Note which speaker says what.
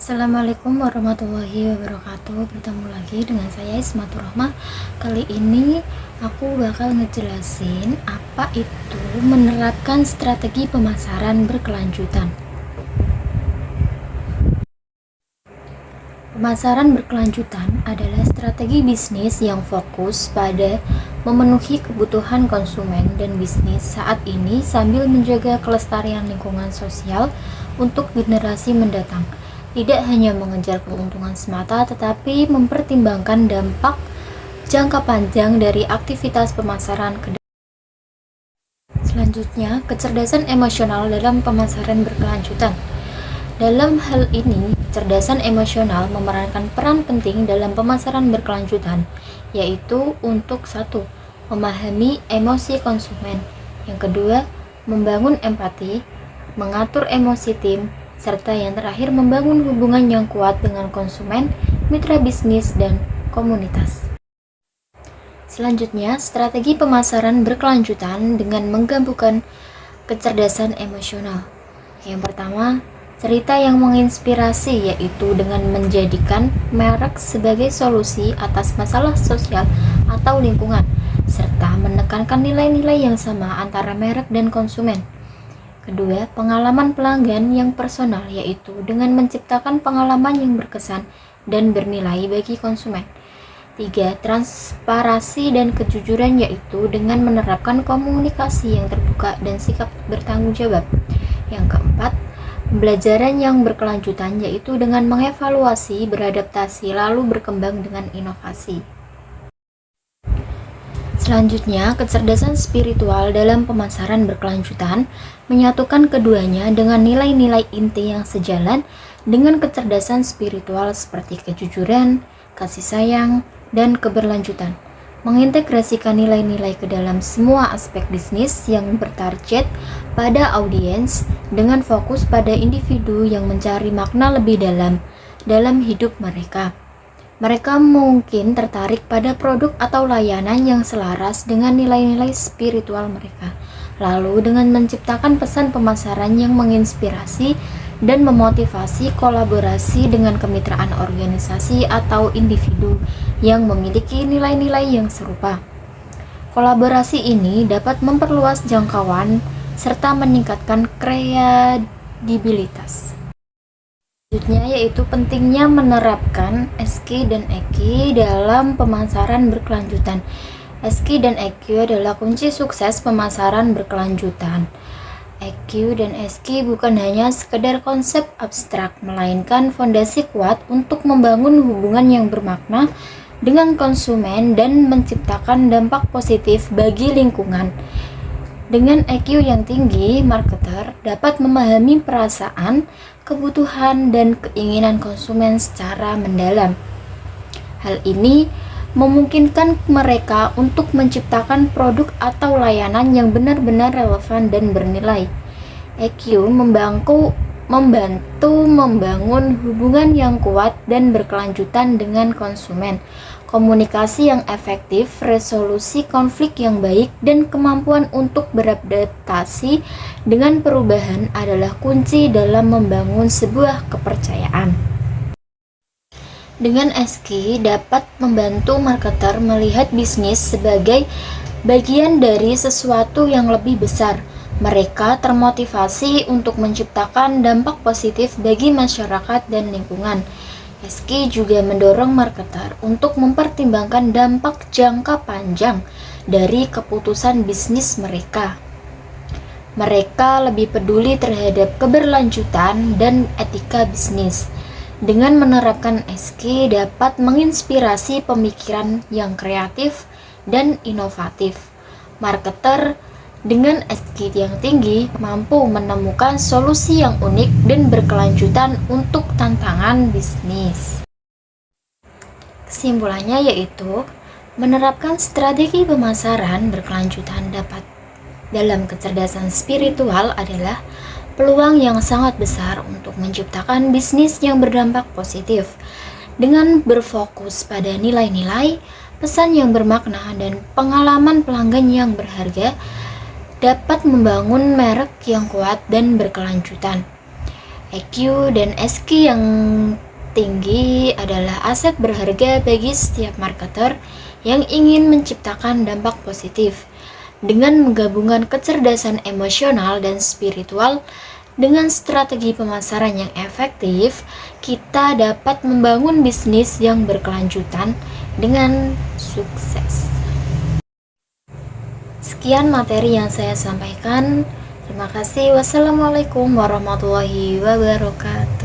Speaker 1: Assalamualaikum warahmatullahi wabarakatuh. Bertemu lagi dengan saya Ismatur Rahmah. Kali ini aku bakal ngejelasin apa itu menerapkan strategi pemasaran berkelanjutan. Pemasaran berkelanjutan adalah strategi bisnis yang fokus pada memenuhi kebutuhan konsumen dan bisnis saat ini sambil menjaga kelestarian lingkungan sosial untuk generasi mendatang. Tidak hanya mengejar keuntungan semata, tetapi mempertimbangkan dampak jangka panjang dari aktivitas pemasaran ke depan. Selanjutnya, kecerdasan emosional dalam pemasaran berkelanjutan. Dalam hal ini, kecerdasan emosional memerankan peran penting dalam pemasaran berkelanjutan, yaitu untuk satu, memahami emosi konsumen. Yang kedua, membangun empati, mengatur emosi tim, serta yang terakhir membangun hubungan yang kuat dengan konsumen, mitra bisnis, dan komunitas. Selanjutnya, strategi pemasaran berkelanjutan dengan menggabungkan kecerdasan emosional. Yang pertama, cerita yang menginspirasi, yaitu dengan menjadikan merek sebagai solusi atas masalah sosial atau lingkungan, serta menekankan nilai-nilai yang sama antara merek dan konsumen. Kedua, pengalaman pelanggan yang personal, yaitu dengan menciptakan pengalaman yang berkesan dan bernilai bagi konsumen. Tiga, transparansi dan kejujuran, yaitu dengan menerapkan komunikasi yang terbuka dan sikap bertanggung jawab. Yang keempat, pembelajaran yang berkelanjutan, yaitu dengan mengevaluasi, beradaptasi, lalu berkembang dengan inovasi. Selanjutnya, kecerdasan spiritual dalam pemasaran berkelanjutan menyatukan keduanya dengan nilai-nilai inti yang sejalan dengan kecerdasan spiritual seperti kejujuran, kasih sayang, dan keberlanjutan. Mengintegrasikan nilai-nilai ke dalam semua aspek bisnis yang bertarget pada audiens dengan fokus pada individu yang mencari makna lebih dalam hidup mereka. Mereka mungkin tertarik pada produk atau layanan yang selaras dengan nilai-nilai spiritual mereka. Lalu dengan menciptakan pesan pemasaran yang menginspirasi dan memotivasi kolaborasi dengan kemitraan organisasi atau individu yang memiliki nilai-nilai yang serupa. Kolaborasi ini dapat memperluas jangkauan serta meningkatkan kredibilitas. Selanjutnya yaitu pentingnya menerapkan SQ dan EQ dalam pemasaran berkelanjutan. SQ dan EQ adalah kunci sukses pemasaran berkelanjutan. EQ dan SQ bukan hanya sekedar konsep abstrak, melainkan fondasi kuat untuk membangun hubungan yang bermakna dengan konsumen dan menciptakan dampak positif bagi lingkungan. Dengan EQ yang tinggi, marketer dapat memahami perasaan, kebutuhan, dan keinginan konsumen secara mendalam. Hal ini memungkinkan mereka untuk menciptakan produk atau layanan yang benar-benar relevan dan bernilai. EQ membantu membangun hubungan yang kuat dan berkelanjutan dengan konsumen, komunikasi yang efektif, resolusi konflik yang baik, dan kemampuan untuk beradaptasi dengan perubahan adalah kunci dalam membangun sebuah kepercayaan. Dengan SQ dapat membantu marketer melihat bisnis sebagai bagian dari sesuatu yang lebih besar. Mereka termotivasi untuk menciptakan dampak positif bagi masyarakat dan lingkungan. SQ juga mendorong marketer untuk mempertimbangkan dampak jangka panjang dari keputusan bisnis mereka. Mereka lebih peduli terhadap keberlanjutan dan etika bisnis. Dengan menerapkan SQ dapat menginspirasi pemikiran yang kreatif dan inovatif. Marketer dengan SQ yang tinggi mampu menemukan solusi yang unik dan berkelanjutan untuk tantangan bisnis. Kesimpulannya yaitu menerapkan strategi pemasaran berkelanjutan dalam kecerdasan spiritual adalah peluang yang sangat besar untuk menciptakan bisnis yang berdampak positif. Dengan berfokus pada nilai-nilai, pesan yang bermakna, dan pengalaman pelanggan yang berharga, dapat membangun merek yang kuat dan berkelanjutan. EQ dan SQ yang tinggi adalah aset berharga bagi setiap marketer yang ingin menciptakan dampak positif. Dengan menggabungkan kecerdasan emosional dan spiritual dengan strategi pemasaran yang efektif, kita dapat membangun bisnis yang berkelanjutan dengan sukses. Sekian materi yang saya sampaikan. Terima kasih. Wassalamualaikum warahmatullahi wabarakatuh.